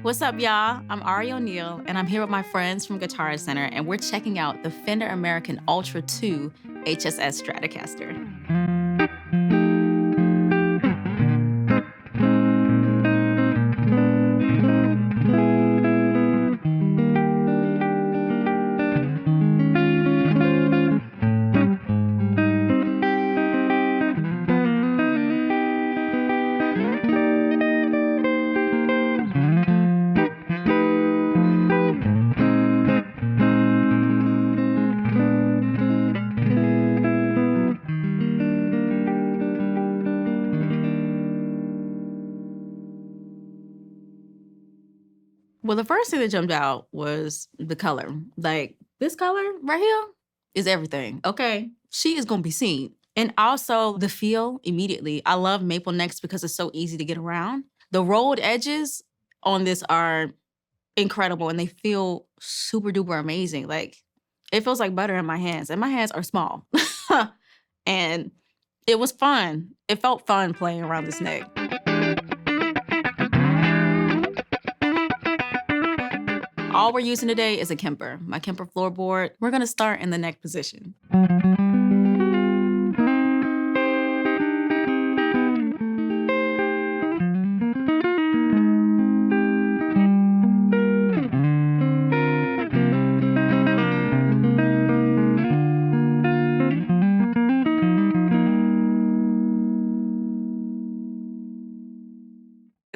What's up, y'all? I'm Ari O'Neal, and I'm here with my friends from Guitarist Center, and we're checking out the Fender American Ultra II HSS Stratocaster. Well, the first thing that jumped out was the color. Like, this color right here is everything, okay? She is gonna be seen. And also the feel immediately. I love maple necks because it's so easy to get around. The rolled edges on this are incredible and they feel super duper amazing. Like, it feels like butter in my hands, and my hands are small. And it was fun. It felt fun playing around this neck. All we're using today is a Kemper, my Kemper floorboard. We're gonna start in the neck position.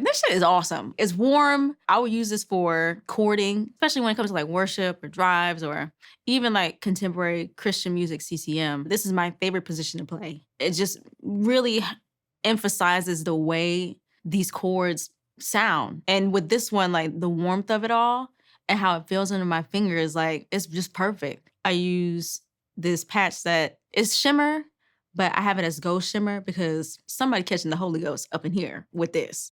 This shit is awesome. It's warm. I would use this for chording, especially when it comes to like worship or drives or even like contemporary Christian music CCM. This is my favorite position to play. It just really emphasizes the way these chords sound. And with this one, like the warmth of it all and how it feels under my fingers, like it's just perfect. I use this patch that is shimmer, but I have it as ghost shimmer because somebody catching the Holy Ghost up in here with this.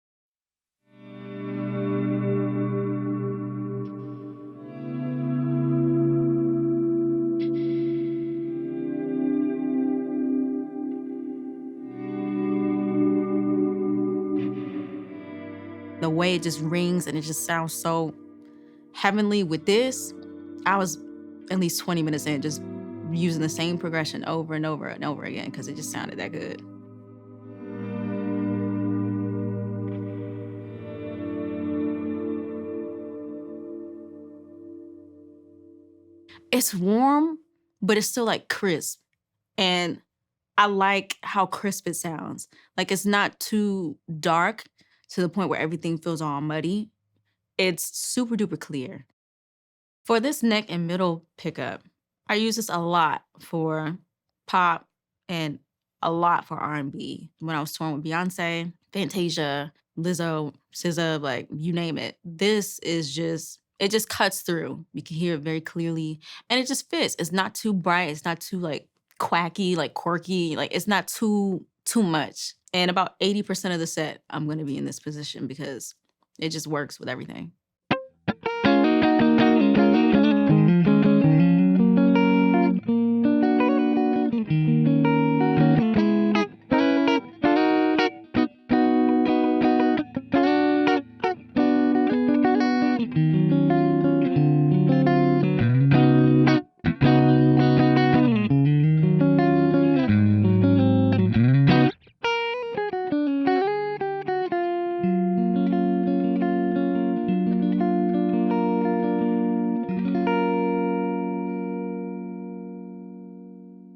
The way it just rings and it just sounds so heavenly with this, I was at least 20 minutes in just using the same progression over and over and over again because it just sounded that good. It's warm, but it's still like crisp. And I like how crisp it sounds. Like it's not too dark to the point where everything feels all muddy. It's super duper clear. For this neck and middle pickup, I use this a lot for pop and a lot for R&B. When I was touring with Beyoncé, Fantasia, Lizzo, SZA, like you name it. This is just, it just cuts through. You can hear it very clearly and it just fits. It's not too bright. It's not too like quacky, like quirky. Like it's not too much. And about 80% of the set, I'm gonna be in this position because it just works with everything.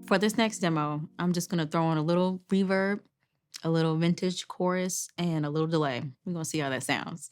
For this next demo, I'm just gonna throw in a little reverb, a little vintage chorus, and a little delay. We're gonna see how that sounds.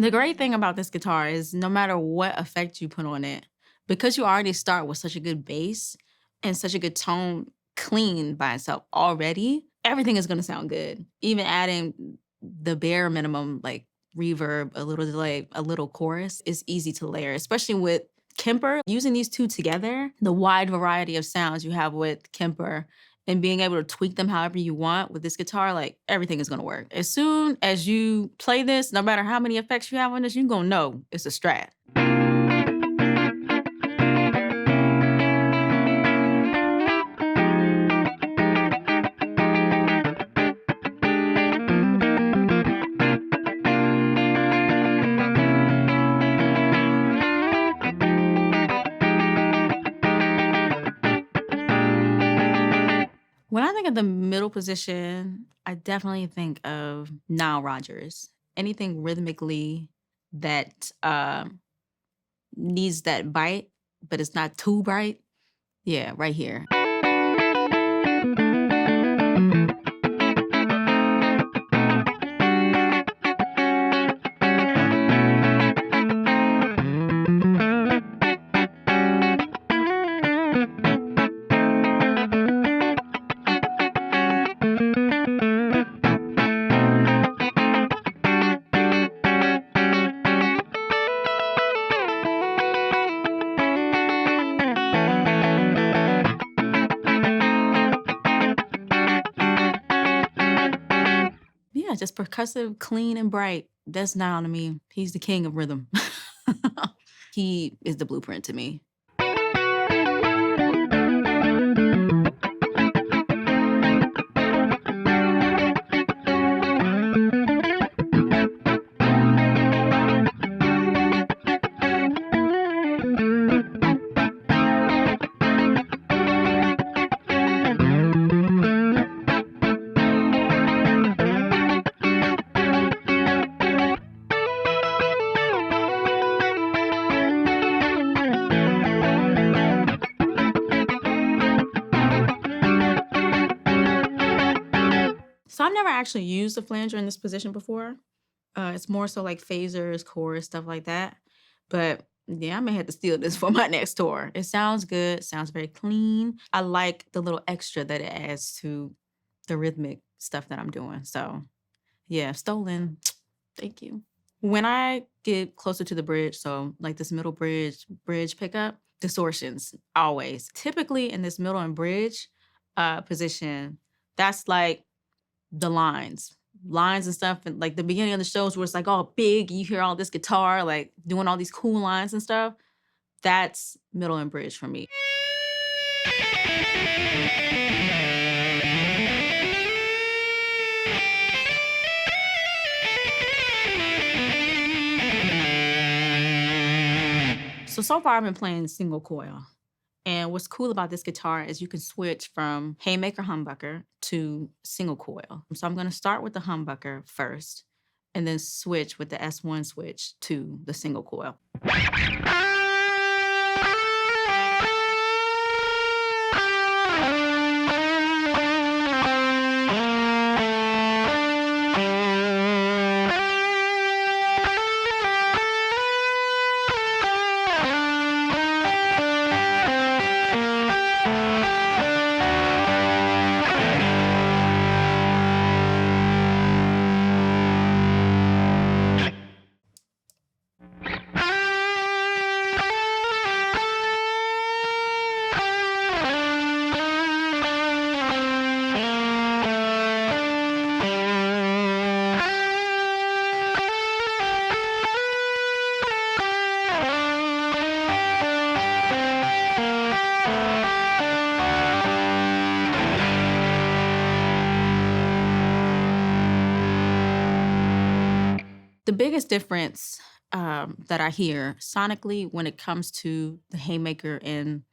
The great thing about this guitar is no matter what effect you put on it, because you already start with such a good bass and such a good tone clean by itself already, everything is gonna sound good. Even adding the bare minimum like reverb, a little delay, a little chorus. It's easy to layer, especially with Kemper. Using these two together, the wide variety of sounds you have with Kemper and being able to tweak them however you want with this guitar, like everything is gonna work. As soon as you play this, no matter how many effects you have on this, you're gonna know it's a Strat. When I think of the middle position, I definitely think of Nile Rodgers. Anything rhythmically that needs that bite, but it's not too bright. Yeah, right here. Yeah, just percussive, clean, and bright. That's Nile to me. He's the king of rhythm. He is the blueprint to me. So I've never actually used a flanger in this position before. It's more so like phasers, chorus, stuff like that. But yeah, I may have to steal this for my next tour. It sounds good, sounds very clean. I like the little extra that it adds to the rhythmic stuff that I'm doing. So yeah, stolen. Thank you. When I get closer to the bridge, so like this middle bridge pickup, distortions, always. Typically in this middle and bridge position, that's like the lines and stuff, and like the beginning of the shows where it's like all big, you hear all this guitar like doing all these cool lines and stuff. That's middle and bridge for me. So far I've been playing single coil. And what's cool about this guitar is you can switch from Haymaker humbucker to single coil. So I'm gonna start with the humbucker first and then switch with the S-1 switch to the single coil. The biggest difference that I hear sonically when it comes to the Haymaker and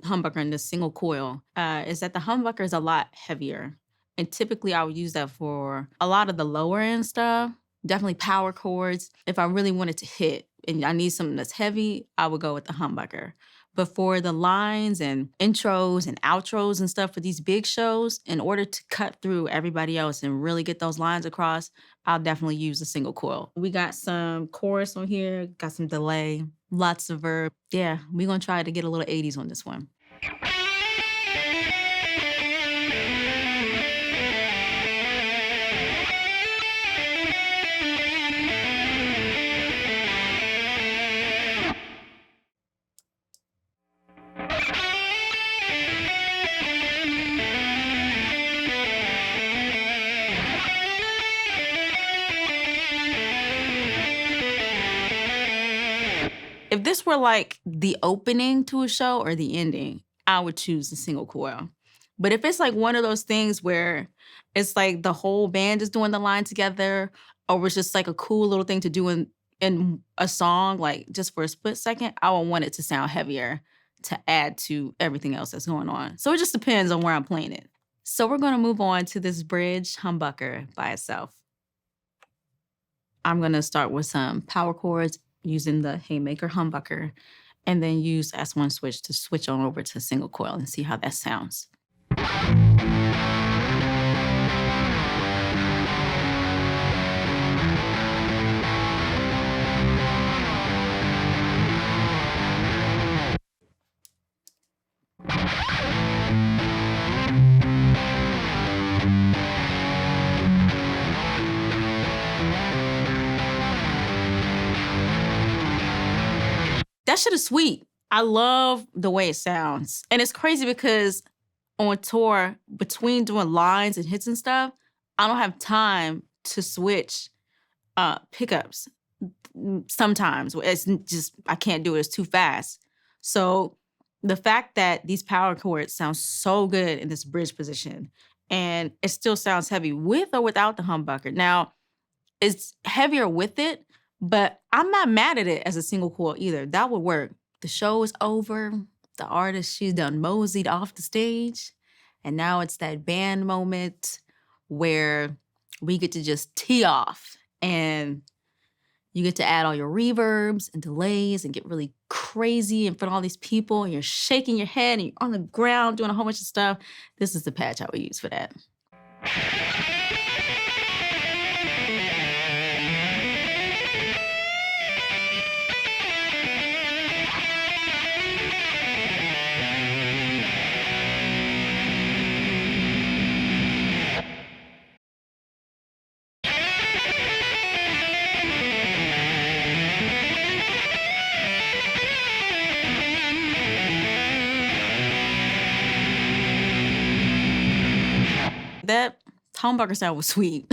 humbucker and the single coil is that the humbucker is a lot heavier. And typically I would use that for a lot of the lower end stuff, definitely power chords. If I really wanted to hit and I need something that's heavy, I would go with the humbucker. But for the lines and intros and outros and stuff for these big shows, in order to cut through everybody else and really get those lines across, I'll definitely use the single coil. We got some chorus on here, got some delay, lots of verb. Yeah, we're gonna try to get a little 80s on this one. this were like the opening to a show or the ending, I would choose the single coil. But if it's like one of those things where it's like the whole band is doing the line together, or it's just like a cool little thing to do in a song, like just for a split second, I would want it to sound heavier to add to everything else that's going on. So it just depends on where I'm playing it. So we're gonna move on to this bridge humbucker by itself. I'm gonna start with some power chords using the Haymaker humbucker, and then use S1 switch to switch on over to single coil and see how that sounds. That shit is sweet. I love the way it sounds. And it's crazy because on tour, between doing lines and hits and stuff, I don't have time to switch pickups. Sometimes it's just, I can't do it. It's too fast. So the fact that these power chords sound so good in this bridge position, and it still sounds heavy with or without the humbucker. Now, it's heavier with it, but I'm not mad at it as a single coil either. That would work. The show is over. The artist, she's done moseyed off the stage. And now it's that band moment where we get to just tee off, and you get to add all your reverbs and delays and get really crazy in front of all these people, and you're shaking your head and you're on the ground doing a whole bunch of stuff. This is the patch I would use for that. That humbucker sound was sweet.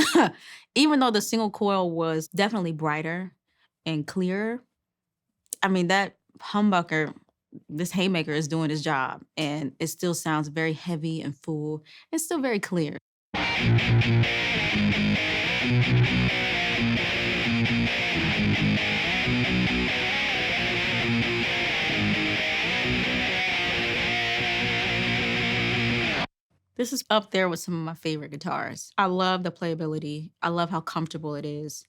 Even though the single coil was definitely brighter and clearer, I mean, that humbucker, this Haymaker is doing his job, and it still sounds very heavy and full. It's still very clear. This is up there with some of my favorite guitars. I love the playability. I love how comfortable it is.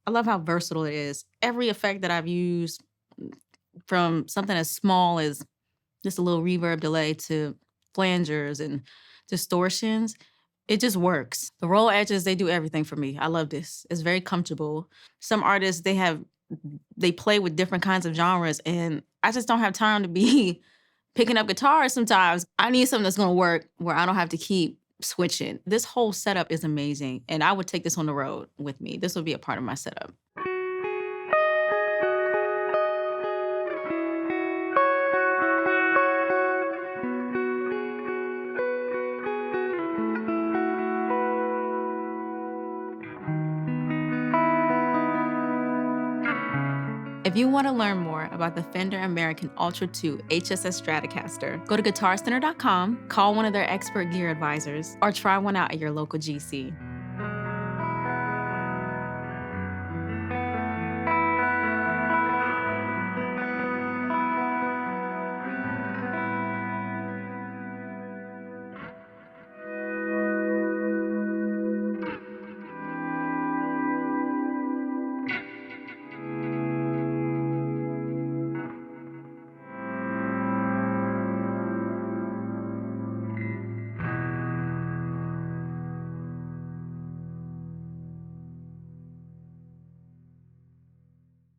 I love how versatile it is. Every effect that I've used, from something as small as just a little reverb delay to flangers and distortions, it just works. The roll edges, they do everything for me. I love this. It's very comfortable. Some artists, they play with different kinds of genres, and I just don't have time to be picking up guitars sometimes. I need something that's gonna work where I don't have to keep switching. This whole setup is amazing, and I would take this on the road with me. This would be a part of my setup. If you want to learn more about the Fender American Ultra II HSS Stratocaster, go to guitaristcenter.com, call one of their expert gear advisors, or try one out at your local GC.